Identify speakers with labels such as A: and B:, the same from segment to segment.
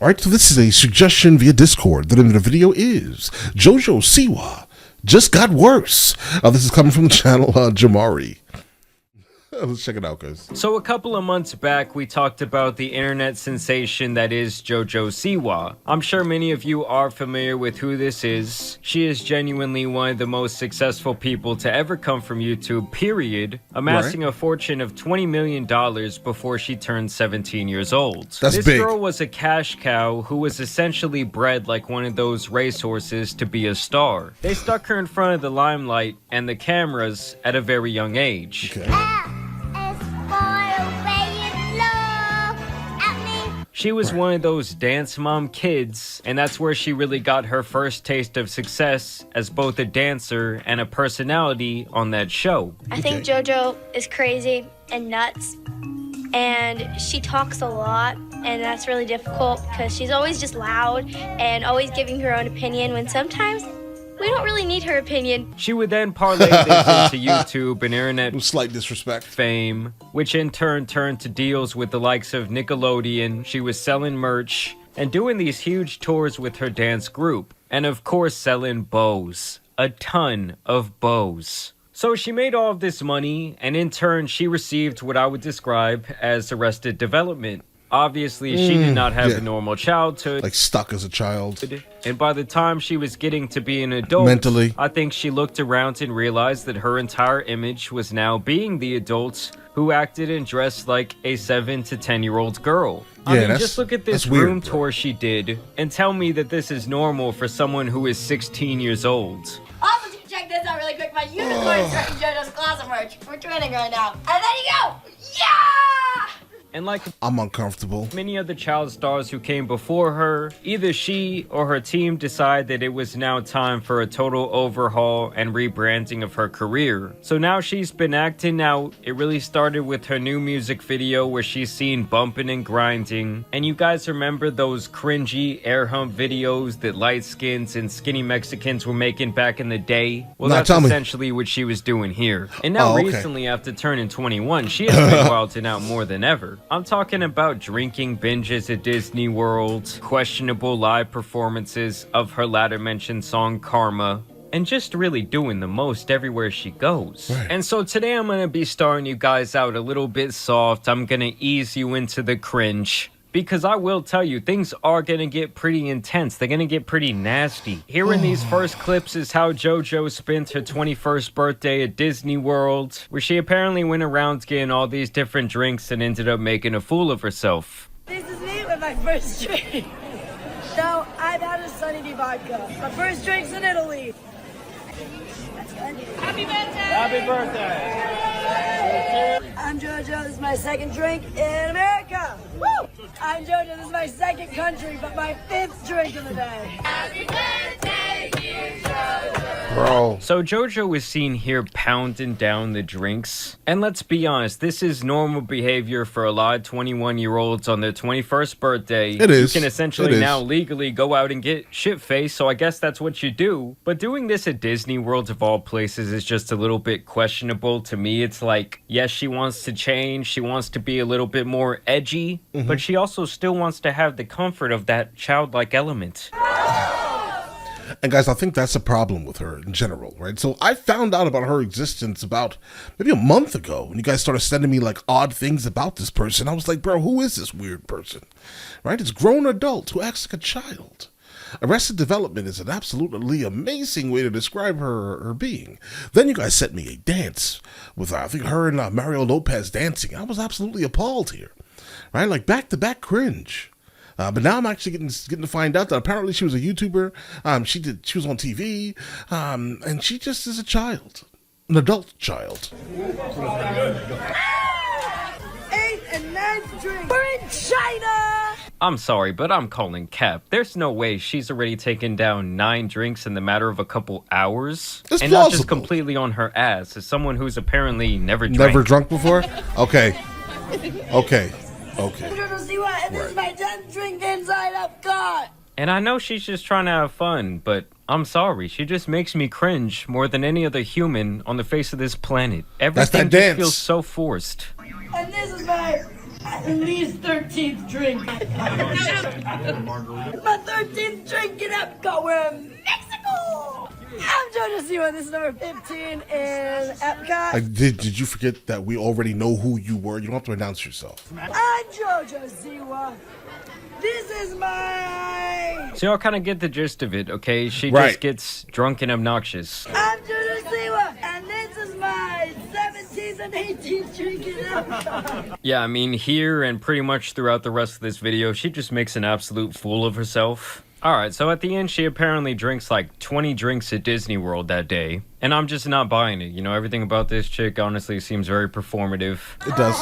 A: Alright, so this is a suggestion via Discord. The name of the video is JoJo Siwa Just Got Worse. This is coming from the channel Jamari. Let's check it out, guys.
B: So a couple of months back, we talked about the internet sensation that is JoJo Siwa. I'm sure many of you are familiar with who this is. She is genuinely one of the most successful people to ever come from YouTube, period, amassing a fortune of $20 million before she turned 17 years old.
A: This
B: big. Girl was a cash cow who was essentially bred like one of those racehorses to be a star. They stuck her in front of the limelight and the cameras at a very young age.
A: Okay.
B: She was one of those dance mom kids, and that's where she really got her first taste of success as both a dancer and a personality on that show.
C: I think JoJo is crazy and nuts, and she talks a lot, and that's really difficult because she's always just loud and always giving her own opinion when sometimes we don't really need her opinion.
B: She would then parlay this into YouTube and internet
A: With slight disrespect
B: fame, which in turn turned to deals with the likes of Nickelodeon. She was selling merch and doing these huge tours with her dance group. And of course selling bows. A ton of bows. So she made all of this money, and in turn she received what I would describe as arrested development. Obviously, she did not have a normal childhood.
A: Like stuck as a child.
B: And by the time she was getting to be an adult,
A: mentally,
B: I think she looked around and realized that her entire image was now being the adult who acted and dressed like a 7 to 10-year-old girl. I mean, just look at this room tour she did and tell me that this is normal for someone who is 16 years old.
D: Also, check this out really quick. My unicorn is wearing JoJo's Closet merch. We're training right now. And there you go. Yeah!
B: And like
A: I'm uncomfortable.
B: Many other child stars who came before her, either she or her team decided that it was now time for a total overhaul and rebranding of her career. So now she's been acting out. It really started with her new music video where she's seen bumping and grinding. And you guys remember those cringy air hump videos that light skins and skinny Mexicans were making back in the day? Well, that's essentially what she was doing here. And now recently, after turning 21, she has been wilding out more than ever. I'm talking about drinking binges at Disney World, questionable live performances of her latter-mentioned song Karma, and just really doing the most everywhere she goes. And so today I'm gonna be starting you guys out a little bit soft. I'm gonna ease you into the cringe. Because I will tell you, things are gonna get pretty intense. They're gonna get pretty nasty. Here in these first clips is how JoJo spent her 21st birthday at Disney World, where she apparently went around getting all these different drinks and ended up making a fool of herself.
D: This is me with my first drink. So, I've had a Sunny D vodka. My first drink's in Italy. That's good. Happy birthday!
B: Happy birthday!
D: I'm JoJo, this is my second drink in America. Woo! I'm JoJo, this is my second country, but my 5th drink of the day. Happy birthday, dear JoJo.
A: Bro.
B: So JoJo is seen here pounding down the drinks. And let's be honest, this is normal behavior for a lot of 21-year-olds on their 21st birthday.
A: It is.
B: You can essentially now legally go out and get shit-faced, so I guess that's what you do. But doing this at Disney World of all places is just a little bit questionable. To me, it's like, yes, she wants to change, she wants to be a little bit more edgy, but she also still wants to have the comfort of that childlike element.
A: And guys, I think that's a problem with her in general, right? So I found out about her existence about maybe a month ago when you guys started sending me like odd things about this person. I was like, bro, who is this weird person, right? It's grown adult who acts like a child. Arrested Development is an absolutely amazing way to describe her being. Then you guys sent me a dance with, I think, her and Mario Lopez dancing. I was absolutely appalled here, right? Like back-to-back cringe. But now I'm actually getting to find out that apparently she was a YouTuber. She was on TV, and she just is a child, an adult child.
D: 8th and 9th drink. We're in China.
B: I'm sorry, but I'm calling cap. There's no way she's already taken down 9 drinks in the matter of a couple hours.
A: It's
B: and
A: plausible.
B: Not just completely on her ass, as someone who's apparently never drank.
A: Never drunk before? Okay. Okay.
D: JoJo Siwa, and this is my 10th drink inside of God.
B: And I know she's just trying to have fun, but I'm sorry. She just makes me cringe more than any other human on the face of this planet. Everything just feels so forced.
D: And this is my At least 13th drink. My 13th drink in Epcot. We're in Mexico. I'm JoJo Siwa. This is number 15 in Epcot.
A: Did you forget that we already know who you were? You don't have to announce yourself.
D: I'm JoJo Siwa. This is my...
B: So y'all kind of get the gist of it, okay? She
A: Right.
B: just gets drunk and obnoxious.
D: I'm JoJo Siwa, and this is my 17th and 18th drink in Epcot.
B: Yeah, I mean, here and pretty much throughout the rest of this video, she just makes an absolute fool of herself. Alright, so at the end, she apparently drinks like 20 drinks at Disney World that day. And I'm just not buying it. You know, everything about this chick honestly seems very performative.
A: It does.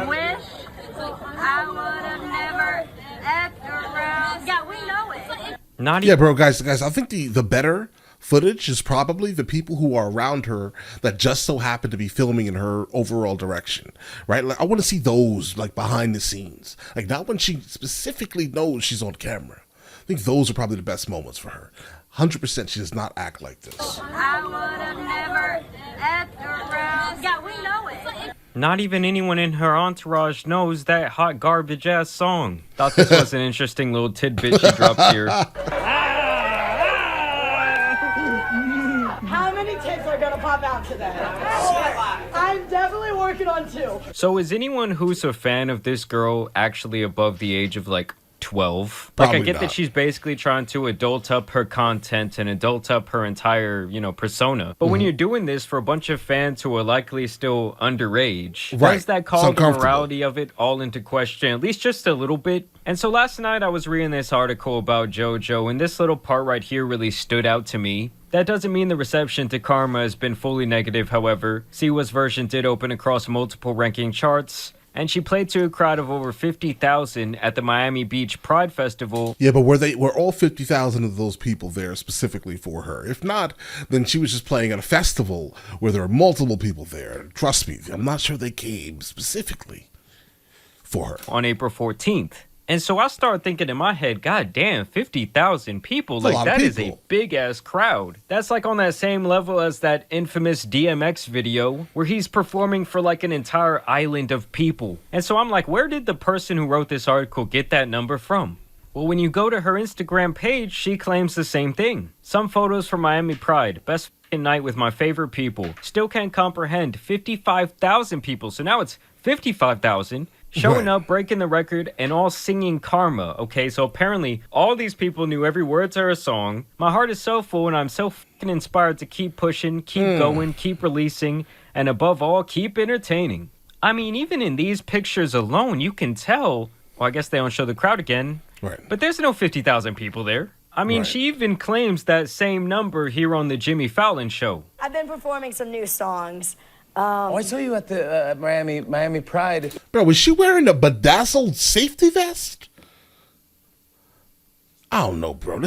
E: Wish I would have never act around. Yeah, we know it.
B: Not
A: Yeah,
B: even.
A: bro, guys, I think the better footage is probably the people who are around her that just so happen to be filming in her overall direction, right? Like, I want to see those, like, behind the scenes. Like, not when she specifically knows she's on camera. I think those are probably the best moments for her. 100% she does not act like this.
E: I would have never act around. Yeah, we know it.
B: Not even anyone in her entourage knows that hot garbage ass song. Thought this was an interesting little tidbit she dropped here.
D: How many tits are gonna pop out today? I'm definitely working on 2.
B: So is anyone who's a fan of this girl actually above the age of like 12?
A: Probably
B: Like, I get
A: not.
B: that she's basically trying to adult up her content and adult up her entire, you know, persona. But when you're doing this for a bunch of fans who are likely still underage,
A: Right.
B: does that
A: It's
B: call the
A: uncomfortable.
B: morality of it all into question, at least just a little bit? And so last night I was reading this article about JoJo, and this little part right here really stood out to me. That doesn't mean the reception to Karma has been fully negative, however. Siwa's version did open across multiple ranking charts, and she played to a crowd of over 50,000 at the Miami Beach Pride Festival.
A: Yeah, but were all 50,000 of those people there specifically for her? If not, then she was just playing at a festival where there are multiple people there. Trust me, I'm not sure they came specifically for her.
B: On April 14th. And so I started thinking in my head, God damn, 50,000 people.
A: That's a
B: Like,
A: lot of
B: that is a
A: people.
B: big ass crowd. That's like on that same level as that infamous DMX video where he's performing for like an entire island of people. And so I'm like, where did the person who wrote this article get that number from? Well, when you go to her Instagram page, she claims the same thing. Some photos from Miami Pride. Best f***ing night with my favorite people. Still can't comprehend 55,000 people. So now it's 55,000. Showing
A: Right.
B: up, breaking the record, and all singing Karma. Okay, so apparently all these people knew every word to her song. My heart is so full, and I'm so fucking inspired to keep pushing, keep going, keep releasing, and above all, keep entertaining. I mean, even in these pictures alone, you can tell. Well, I guess they don't show the crowd again.
A: Right.
B: But there's no 50,000 people there. I mean,
A: Right.
B: she even claims that same number here on the Jimmy Fallon show.
D: I've been performing some new songs.
F: Oh, I saw you at the Miami Pride.
A: Bro, was she wearing a bedazzled safety vest? I don't know, bro.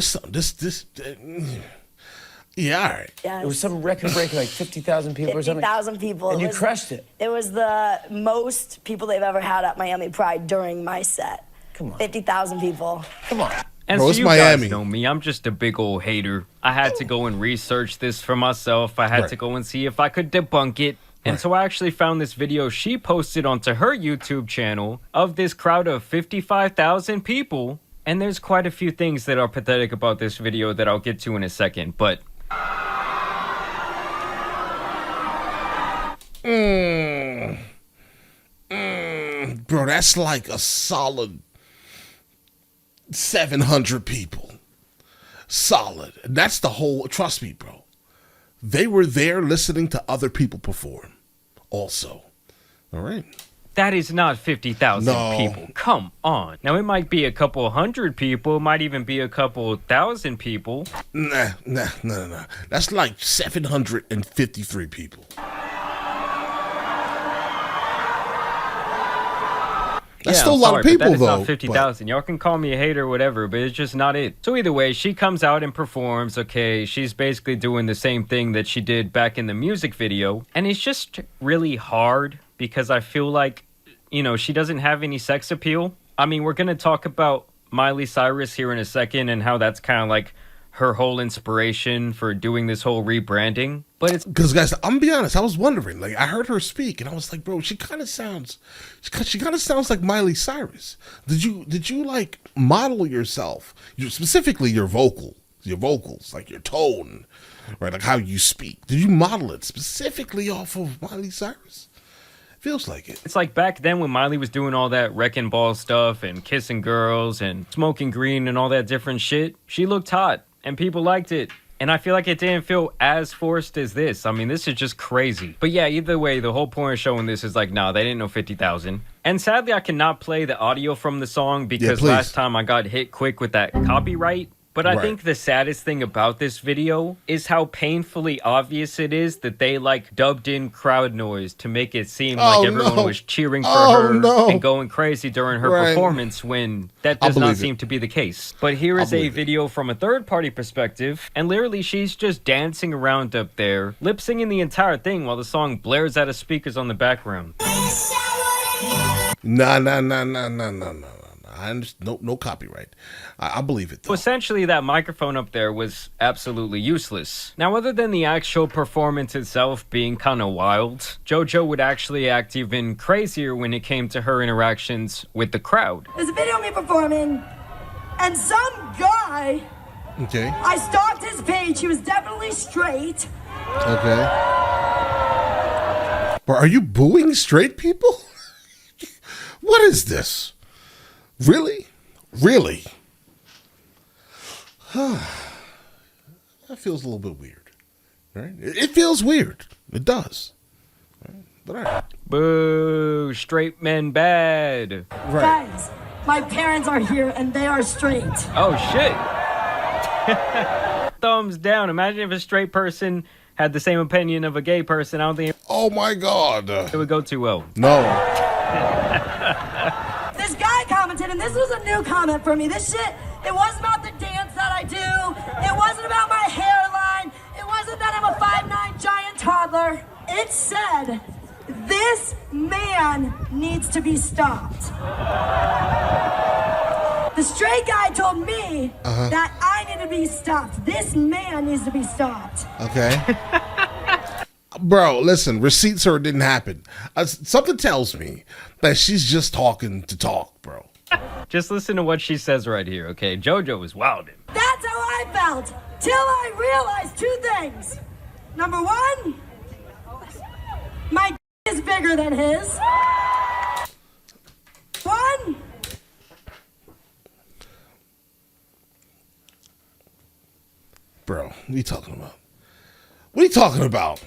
A: Yeah, all right.
D: Yes.
F: It was some record breaking, like 50,000 people or something.
D: 50,000 people.
F: And
D: It
F: you
D: was-
F: crushed it.
D: It was the most people they've ever had at Miami Pride during my set.
F: Come on.
D: 50,000 people.
F: Come on.
B: And
A: Bro,
B: so
A: it's
B: you
A: Miami.
B: guys know me. I'm just a big old hater. I had to go and research this for myself. I had
A: Right.
B: to go and see if I could debunk it. And
A: Right.
B: so I actually found this video she posted onto her YouTube channel of this crowd of 55,000 people. And there's quite a few things that are pathetic about this video that I'll get to in a second. But
A: Bro, that's like a solid 700 people. Solid. And that's the whole, trust me, bro. They were there listening to other people perform also. All right.
B: that is not 50,000
A: No.
B: people. Come on. Now, it might be a couple hundred people. It might even be a couple thousand people.
A: Nah. That's like 753 people. That's still a
B: I'm
A: lot
B: sorry,
A: of
B: but
A: people,
B: that is
A: though.
B: not 50,000. Y'all can call me a hater or whatever, but it's just not it. So either way, she comes out and performs, okay? She's basically doing the same thing that she did back in the music video. And it's just really hard because I feel like, you know, she doesn't have any sex appeal. I mean, we're going to talk about Miley Cyrus here in a second and how that's kind of like her whole inspiration for doing this whole rebranding. But it's
A: Because guys, I'm gonna be honest. I was wondering. Like, I heard her speak, and I was like, bro, she kind of sounds like Miley Cyrus. Did you like model yourself, specifically your vocals, like your tone, right? Like how you speak. Did you model it specifically off of Miley Cyrus? Feels like it.
B: It's like back then when Miley was doing all that wrecking ball stuff and kissing girls and smoking green and all that different shit. She looked hot and people liked it. And I feel like it didn't feel as forced as this. I mean, this is just crazy. But yeah, either way, the whole point of showing this is like, nah, they didn't know 50,000. And sadly, I cannot play the audio from the song because
A: please.
B: last time I got hit quick with that copyright. But I think the saddest thing about this video is how painfully obvious it is that they like dubbed in crowd noise to make it seem like everyone was cheering for her and going crazy during her performance when that does not seem to be the case. But here is a video from a third-party perspective, and literally she's just dancing around up there, lip-singing the entire thing while the song blares out of speakers on the background.
A: No. I understand. No copyright. I believe it, though.
B: So essentially, that microphone up there was absolutely useless. Now, other than the actual performance itself being kind of wild, JoJo would actually act even crazier when it came to her interactions with the crowd.
D: There's a video of me performing, and some guy, I stalked his page, he was definitely straight.
A: Okay. But are you booing straight people? What is this? Really? That feels a little bit weird, right? It feels weird. It does. But all right.
B: Boo, straight men bad.
A: Right.
D: Guys, my parents are here and they are straight.
B: Oh, shit. Thumbs down. Imagine if a straight person had the same opinion of a gay person. I don't think
A: Oh, my God.
B: it would go too well.
A: No.
D: This guy commented, and this was a new comment for me. This shit, it wasn't about the dance that I do. It wasn't about my hairline. It wasn't that I'm a 5'9" giant toddler. It said, this man needs to be stopped. The straight guy told me that I need to be stopped. This man needs to be stopped.
A: Okay. Bro, listen, receipts or it didn't happen. Something tells me that she's just talking to talk, bro.
B: Just listen to what she says right here, okay? JoJo is wildin'.
D: That's how I felt, till I realized two things. Number one, my is bigger than his. One.
A: Bro, what are you talking about? What are you talking about?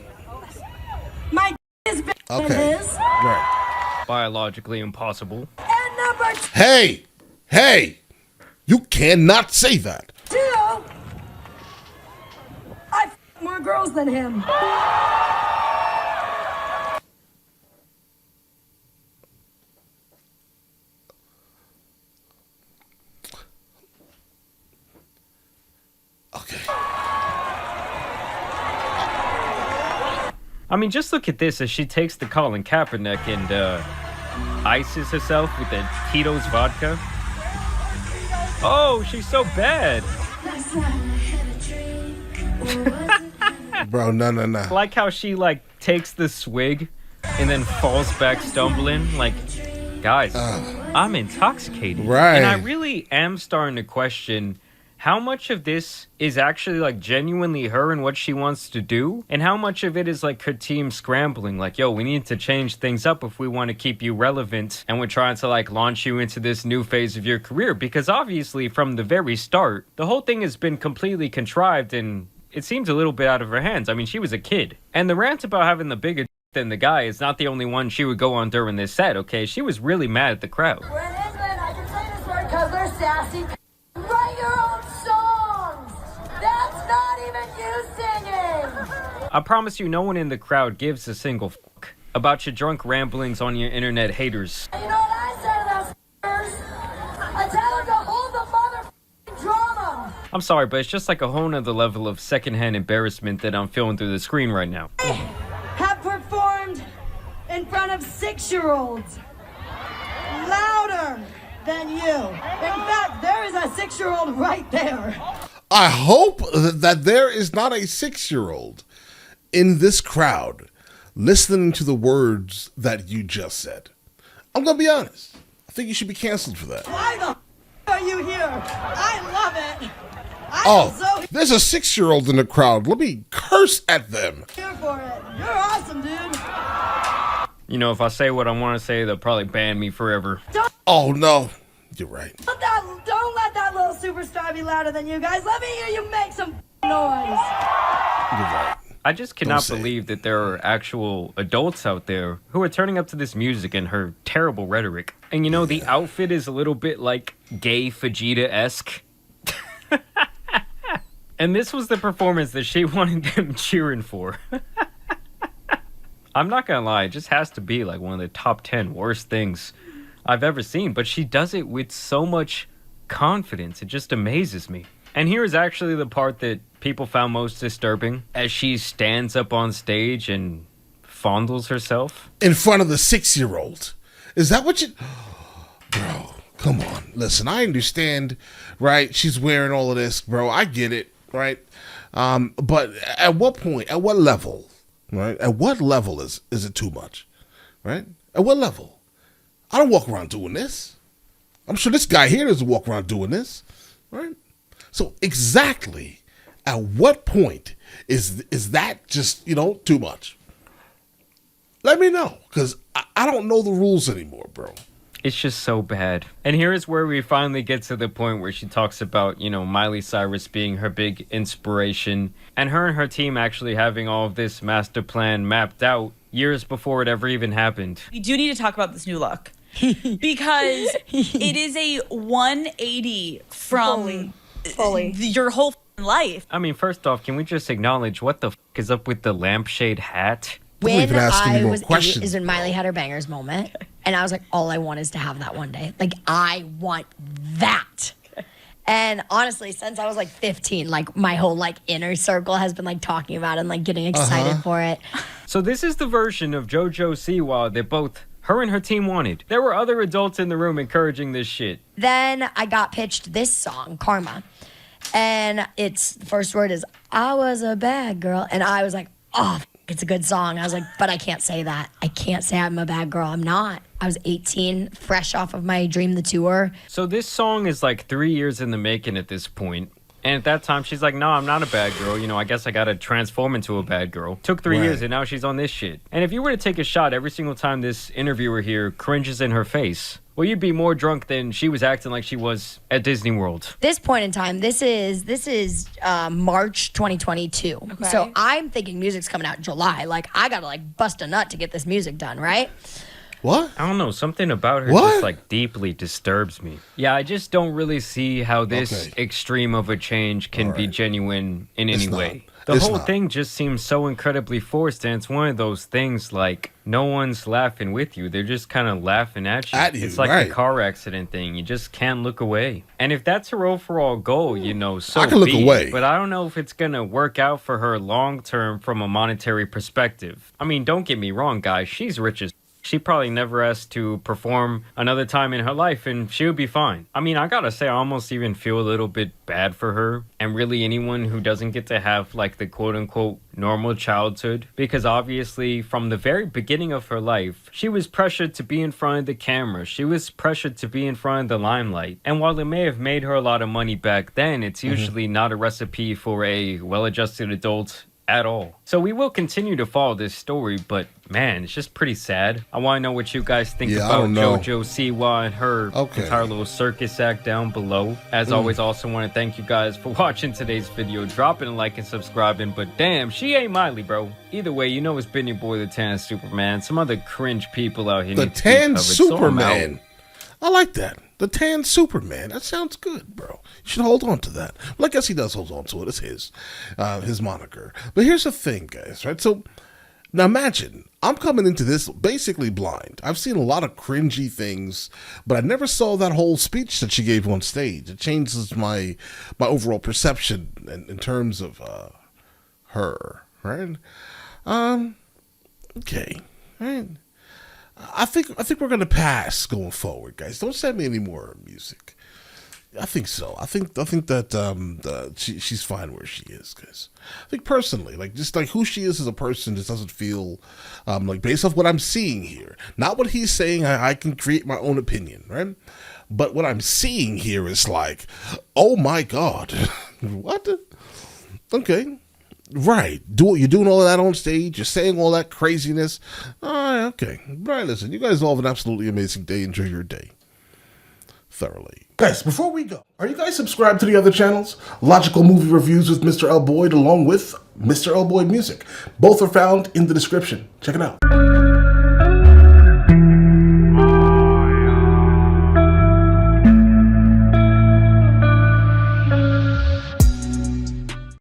D: My is bigger than his.
A: Right.
B: Biologically impossible.
D: And number
A: Hey, you cannot say that.
D: two, I f more girls than him.
A: Okay.
B: I mean, just look at this as she takes the Colin Kaepernick and ices herself with the Tito's vodka. Oh, she's so bad.
A: Bro, no.
B: I like how she like takes the swig and then falls back stumbling. Like, guys, I'm intoxicated.
A: Right.
B: And I really am starting to question how much of this is actually like genuinely her and what she wants to do, and how much of it is like her team scrambling, like, yo, we need to change things up if we want to keep you relevant, and we're trying to like launch you into this new phase of your career. Because obviously from the very start, the whole thing has been completely contrived, and it seems a little bit out of her hands. I mean, she was a kid, and the rant about having the bigger than the guy is not the only one she would go on during this set, okay? She was really mad at the crowd.
D: We're in England, I can say this word because they're sassy. Write your own songs. That's not even you singing.
B: I promise you, no one in the crowd gives a single fuck about your drunk ramblings on your internet haters.
D: You know what I say to those f***ers? I tell them to hold the mother drama.
B: I'm sorry, but it's just like a whole nother level of secondhand embarrassment that I'm feeling through the screen right now.
D: I have performed in front of 6-year-olds. Louder than you. In fact, there is a 6-year-old right there.
A: I hope that there is not a 6-year-old in this crowd listening to the words that you just said. I'm going to be honest. I think you should be canceled for that.
D: Why the are you here? I love it. I'm so
A: There's a 6-year-old in the crowd. Let me curse at them.
D: here for it. You're awesome, dude.
B: You know, if I say what I want to say, they'll probably ban me forever.
A: Oh, no. You're right.
D: Don't let that little superstar be louder than you guys. Let me hear you make some noise.
A: You're right.
B: I just cannot
A: say it.
B: believe that there are actual adults out there who are turning up to this music and her terrible rhetoric. And you know, the outfit is a little bit like gay Vegeta-esque. And this was the performance that she wanted them cheering for. I'm not gonna lie, it just has to be like one of the top 10 worst things I've ever seen. But she does it with so much confidence. It just amazes me. And here is actually the part that people found most disturbing, as she stands up on stage and fondles herself.
A: In front of the 6-year-old. Is that what you... Bro, come on. Listen, I understand, right? She's wearing all of this, bro. I get it, right? But at what point, at what level, right? At what level is it too much, right? At what level? I don't walk around doing this. I'm sure this guy here doesn't walk around doing this, right? So exactly at what point is that just, too much? Let me know, because I don't know the rules anymore, bro.
B: It's just so bad. And here is where we finally get to the point where she talks about, Miley Cyrus being her big inspiration, and her team actually having all of this master plan mapped out years before it ever even happened.
G: We do need to talk about this new look. Because it is a 180 from
D: Fully.
G: your whole life.
B: I mean, first off, can we just acknowledge what the is up with the lampshade hat?
A: Don't
H: When
A: even ask any
H: I
A: more
H: was
A: questions,
H: 8 is when
A: bro.
H: Miley had her bangers moment. And I was like, all I want is to have that one day. Like, I want that. And honestly, since I was like 15, like my whole like inner circle has been like talking about it and like getting excited for it.
B: So this is the version of JoJo Siwa that both her and her team wanted. There were other adults in the room encouraging this shit.
H: Then I got pitched this song, Karma. And the first word is, I was a bad girl. And I was like, oh, it's a good song. I was like, but I can't say that. I can't say I'm a bad girl. I'm not. I was 18, fresh off of my Dream the Tour.
B: So this song is like 3 years in the making at this point. And at that time, she's like, no, I'm not a bad girl. I guess I got to transform into a bad girl. Took 3 years, and now she's on this shit. And if you were to take a shot every single time this interviewer here cringes in her face, well, you'd be more drunk than she was acting like she was at Disney World.
H: This point in time, this is March 2022.
G: Okay.
H: So I'm thinking music's coming out in July. Like, I got to like bust a nut to get this music done, right?
A: What?
B: I don't know, something about her
A: What?
B: just like deeply disturbs me. Yeah, I just don't really see how this
A: Okay.
B: extreme of a change can be
A: Alright.
B: genuine in any
A: It's
B: way.
A: not.
B: The
A: It's
B: whole
A: not.
B: thing just seems so incredibly forced, and it's one of those things like no one's laughing with you. They're just kind of laughing at you.
A: At you,
B: It's like
A: right.
B: the car accident thing. You just can't look away. And if that's her overall goal, so
A: I can look
B: be it.
A: away.
B: But I don't know if it's going to work out for her long term from a monetary perspective. I mean, don't get me wrong, guys. She's rich as she probably never has to perform another time in her life, and she would be fine. I mean, I gotta say, I almost even feel a little bit bad for her, and really anyone who doesn't get to have, like, the quote-unquote normal childhood, because obviously, from the very beginning of her life, she was pressured to be in front of the camera. She was pressured to be in front of the limelight. And while it may have made her a lot of money back then, it's usually not a recipe for a well-adjusted adult at all. So we will continue to follow this story, but man, it's just pretty sad. I want to know what you guys think
A: Yeah, I
B: about
A: don't know.
B: JoJo Siwa and her
A: Okay.
B: entire little circus act down below. As always, also want to thank you guys for watching today's video, dropping a like and subscribing, but damn, she ain't Miley, bro. Either way, it's been your boy, the Tan Superman. Some other cringe people out here
A: The
B: need to be
A: Tan
B: covered, so I'm out.
A: Superman. I like that. The Tan Superman. That sounds good, bro. You should hold on to that. Well, I guess he does hold on to it. It's his moniker. But here's the thing, guys, right? So now imagine, I'm coming into this basically blind. I've seen a lot of cringy things, but I never saw that whole speech that she gave on stage. It changes my overall perception in terms of her, right? Okay, right? I think we're gonna pass going forward, guys. Don't send me any more music. I think so. I think that she's fine where she is, guys. I think personally, like just like who she is as a person, just doesn't feel like based off what I'm seeing here. Not what he's saying. I can create my own opinion, right? But what I'm seeing here is like, oh my God, what? Okay, right. You're doing all of that on stage. You're saying all that craziness. All right, okay. Right. Listen, you guys all have an absolutely amazing day. Enjoy your day thoroughly. Guys, before we go, are you guys subscribed to the other channels? Logical Movie Reviews with Mr. L. Boyd along with Mr. L. Boyd Music. Both are found in the description. Check it out.